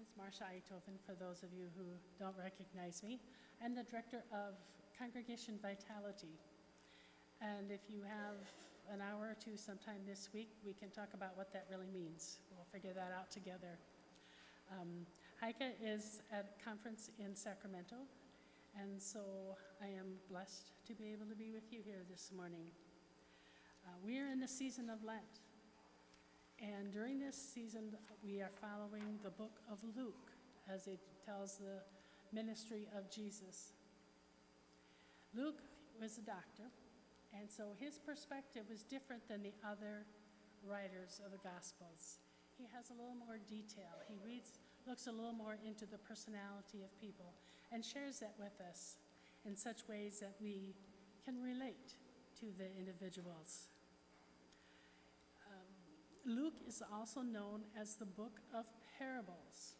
is Marcia Uithoven, for those of you who don't recognize me. I'm the director of Congregation Vitality. And if you have an hour or two sometime this week, we can talk about what that really means. We'll figure that out together. Heike is at a conference in Sacramento, and so I am blessed to be able to be with you here this morning. We are in the season of Lent, and during this season we are following the book of Luke as it tells the ministry of Jesus. Luke was a doctor, and so his perspective was different than the other writers of the Gospels. He has a little more detail. He looks a little more into the personality of people and shares that with us in such ways that we can relate to the individuals. Luke is also known as the book of parables.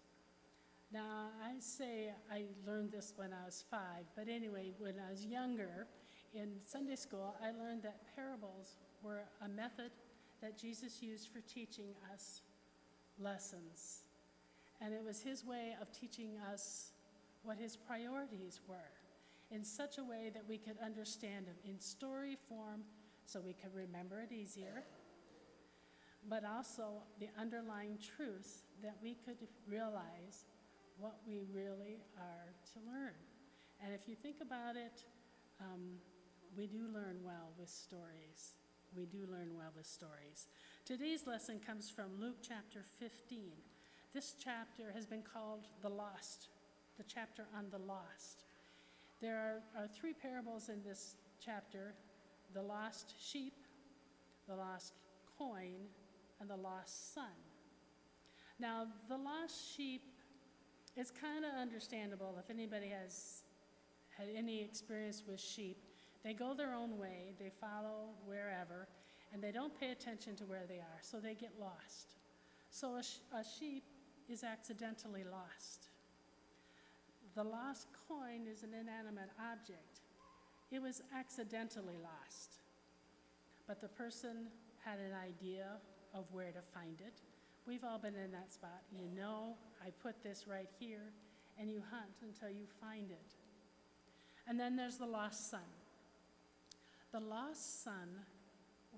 Now, I say I learned this when I was 5, but anyway, when I was younger in Sunday school, I learned that parables were a method that Jesus used for teaching us lessons. And it was his way of teaching us what his priorities were in such a way that we could understand them in story form so we could remember it easier, but also the underlying truths that we could realize what we really are to learn. And if you think about it, we do learn well with stories. We do learn well with stories. Today's lesson comes from Luke chapter 15. This chapter has been called the Lost, the chapter on the lost. There are 3 parables in this chapter: the lost sheep, the lost coin, and the lost son. Now, the lost sheep is kind of understandable if anybody has had any experience with sheep. They go their own way, they follow wherever, and they don't pay attention to where they are, so they get lost. So a sheep is accidentally lost. The lost coin is an inanimate object. It was accidentally lost, but the person had an idea of where to find it. We've all been in that spot. You know, I put this right here, and you hunt until you find it. And then there's the lost son. The lost son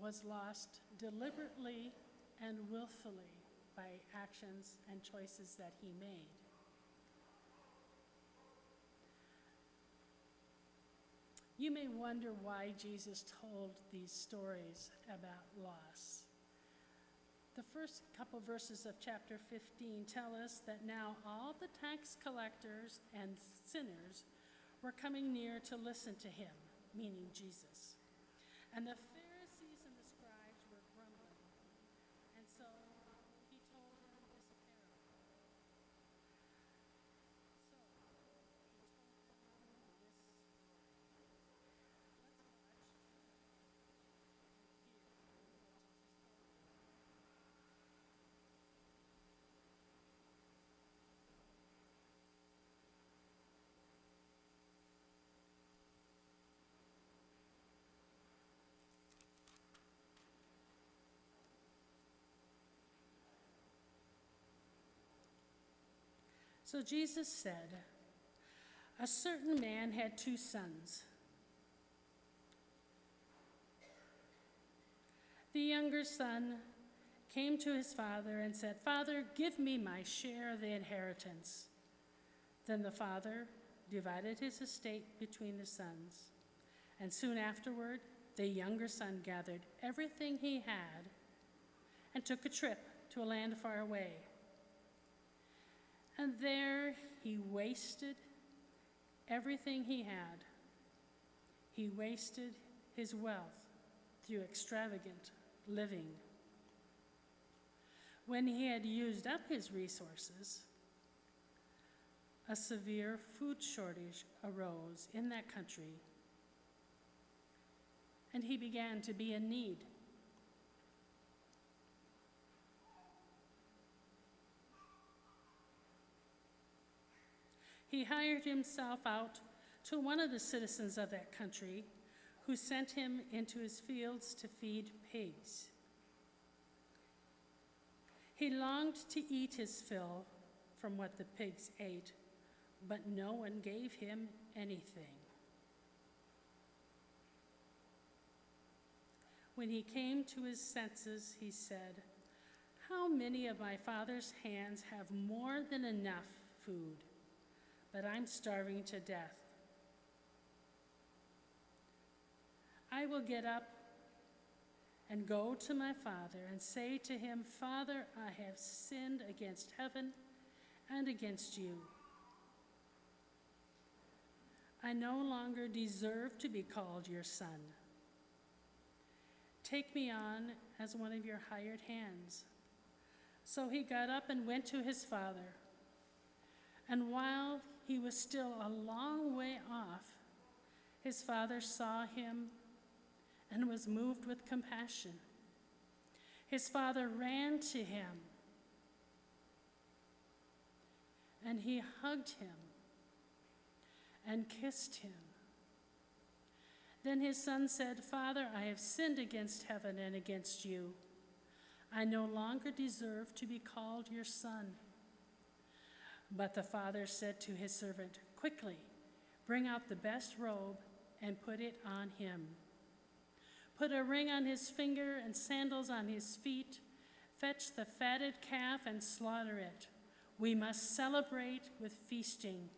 was lost deliberately and willfully by actions and choices that he made. You may wonder why Jesus told these stories about loss. The first couple verses of chapter 15 tell us that now all the tax collectors and sinners were coming near to listen to him, meaning Jesus. And the Pharisees and the scribes were grumbling. And so he told them this parable. So Jesus said, "A certain man had 2 sons. The younger son came to his father and said, 'Father, give me my share of the inheritance.' Then the father divided his estate between the sons. And soon afterward, the younger son gathered everything he had and took a trip to a land far away. And there he wasted everything he had. He wasted his wealth through extravagant living. When he had used up his resources, a severe food shortage arose in that country, and he began to be in need. He hired himself out to one of the citizens of that country, who sent him into his fields to feed pigs. He longed to eat his fill from what the pigs ate, but no one gave him anything. When he came to his senses, he said, "How many of my father's hands have more than enough food, but I'm starving to death. I will get up and go to my father and say to him, 'Father, I have sinned against heaven and against you. I no longer deserve to be called your son. Take me on as one of your hired hands.' So he got up and went to his father. And while he was still a long way off, his father saw him and was moved with compassion. His father ran to him, and he hugged him and kissed him. Then his son said, 'Father, I have sinned against heaven and against you. I no longer deserve to be called your son.' But the father said to his servant, 'Quickly, bring out the best robe and put it on him. Put a ring on his finger and sandals on his feet. Fetch the fatted calf and slaughter it. We must celebrate with feasting,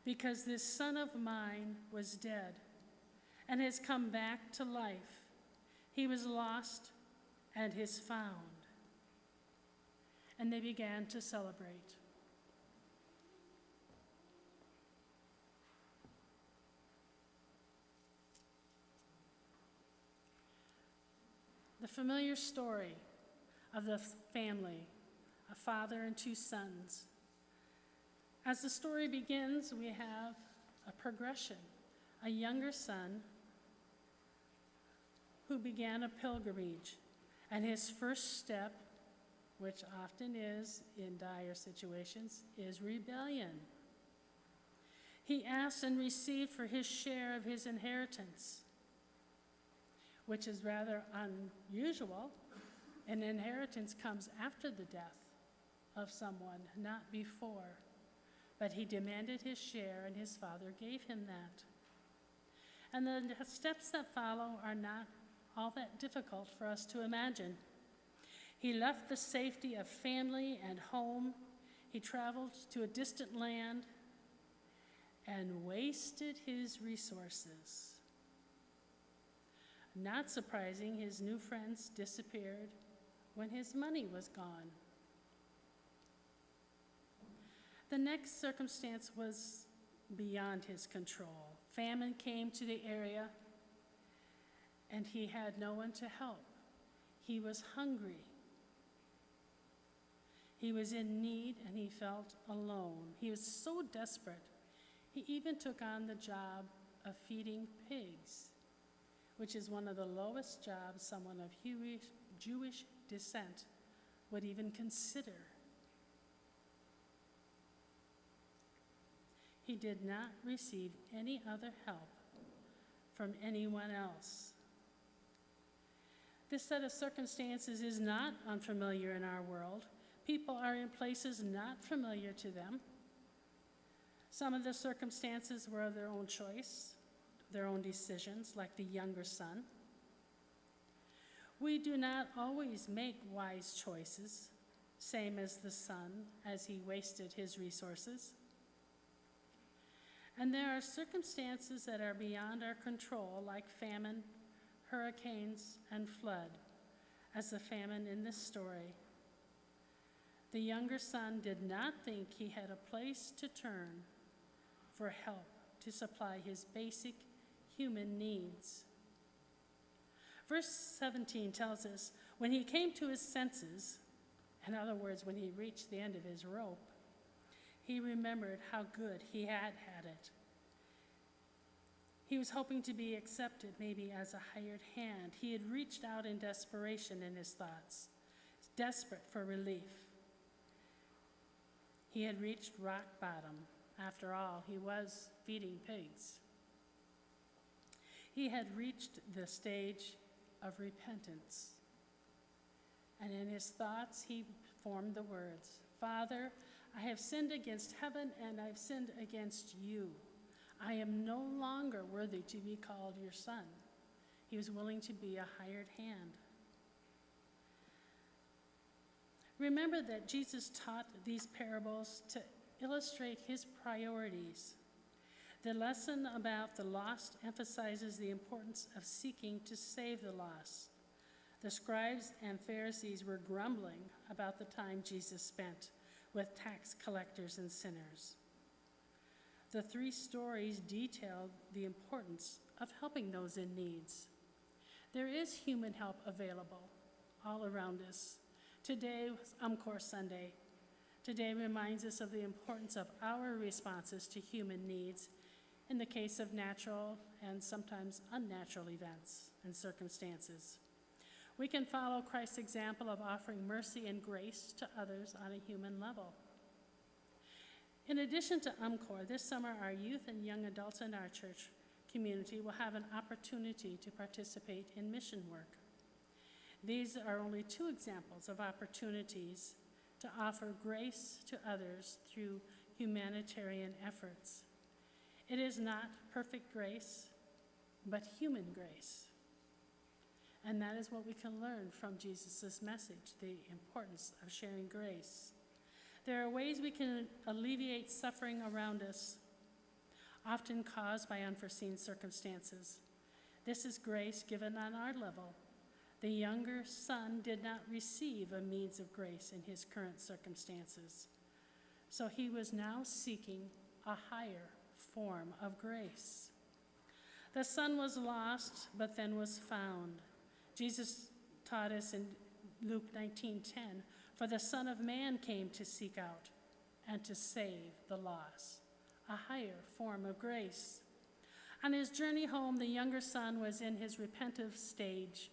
because this son of mine was dead and has come back to life. He was lost and is found.' And they began to celebrate. The familiar story of the family, a father and two sons. As the story begins, we have a progression. A younger son who began a pilgrimage, and his first step, which often is in dire situations, is rebellion. He asked and received for his share of his inheritance, which is rather unusual. An inheritance comes after the death of someone, not before. But he demanded his share, and his father gave him that. And the steps that follow are not all that difficult for us to imagine. He left the safety of family and home. He traveled to a distant land and wasted his resources. Not surprising, his new friends disappeared when his money was gone. The next circumstance was beyond his control. Famine came to the area, and he had no one to help. He was hungry. He was in need, and he felt alone. He was so desperate, he even took on the job of feeding pigs, which is one of the lowest jobs someone of Jewish descent would even consider. He did not receive any other help from anyone else. This set of circumstances is not unfamiliar in our world. People are in places not familiar to them. Some of the circumstances were of their own choice, their own decisions, like the younger son. We do not always make wise choices, same as the son, as he wasted his resources. And there are circumstances that are beyond our control, like famine, hurricanes, and flood, as the famine in this story. The younger son did not think he had a place to turn for help to supply his basic human needs. Verse 17 tells us, when he came to his senses, in other words, when he reached the end of his rope, he remembered how good he had had it. He was hoping to be accepted maybe as a hired hand. He had reached out in desperation in his thoughts, desperate for relief. He had reached rock bottom. After all, he was feeding pigs. He had reached the stage of repentance. And in his thoughts, he formed the words, "Father, I have sinned against heaven and I've sinned against you. I am no longer worthy to be called your son. He was willing to be a hired hand. Remember that Jesus taught these parables to illustrate his priorities. The lesson about the lost emphasizes the importance of seeking to save the lost. The scribes and Pharisees were grumbling about the time Jesus spent with tax collectors and sinners. The three stories detailed the importance of helping those in needs. There is human help available all around us. Today was UMCOR Sunday. Today reminds us of the importance of our responses to human needs in the case of natural and sometimes unnatural events and circumstances. We can follow Christ's example of offering mercy and grace to others on a human level. In addition to UMCOR, this summer our youth and young adults in our church community will have an opportunity to participate in mission work. These are only two examples of opportunities to offer grace to others through humanitarian efforts. It is not perfect grace, but human grace. And that is what we can learn from Jesus' message, the importance of sharing grace. There are ways we can alleviate suffering around us, often caused by unforeseen circumstances. This is grace given on our level. The younger son did not receive a means of grace in his current circumstances, so he was now seeking a higher form of grace. The son was lost, but then was found. Jesus taught us in Luke 19:10, "For the Son of Man came to seek out and to save the lost," a higher form of grace. On his journey home, the younger son was in his repentive stage.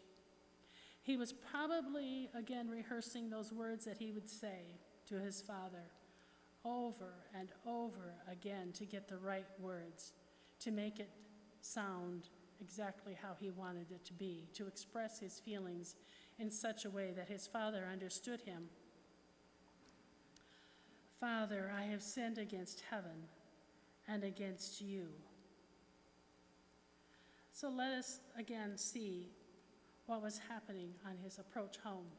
He was probably again rehearsing those words that he would say to his father over and over again to get the right words, to make it sound exactly how he wanted it to be, to express his feelings in such a way that his father understood him. "Father, I have sinned against heaven and against you." So let us again see what was happening on his approach home.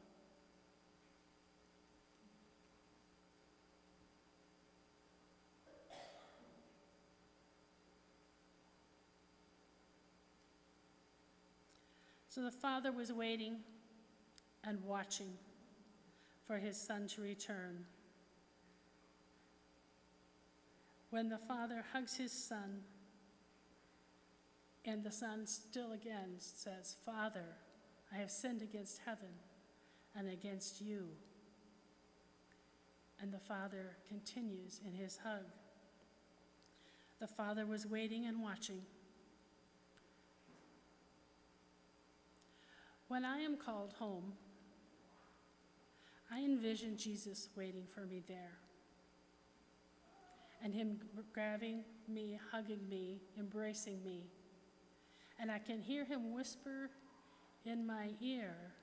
So the father was waiting and watching for his son to return. When the father hugs his son, and the son still again says, "Father, I have sinned against heaven and against you." And the father continues in his hug. The father was waiting and watching. When I am called home, I envision Jesus waiting for me there, and him grabbing me, hugging me, embracing me. And I can hear him whisper in my ear,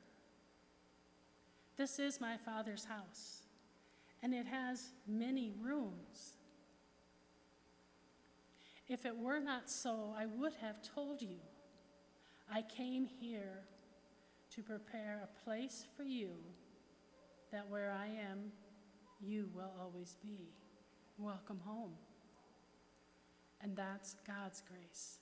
"This is my Father's house, and it has many rooms. If it were not so, I would have told you. I came here to prepare a place for you, that where I am, you will always be. Welcome home." And that's God's grace.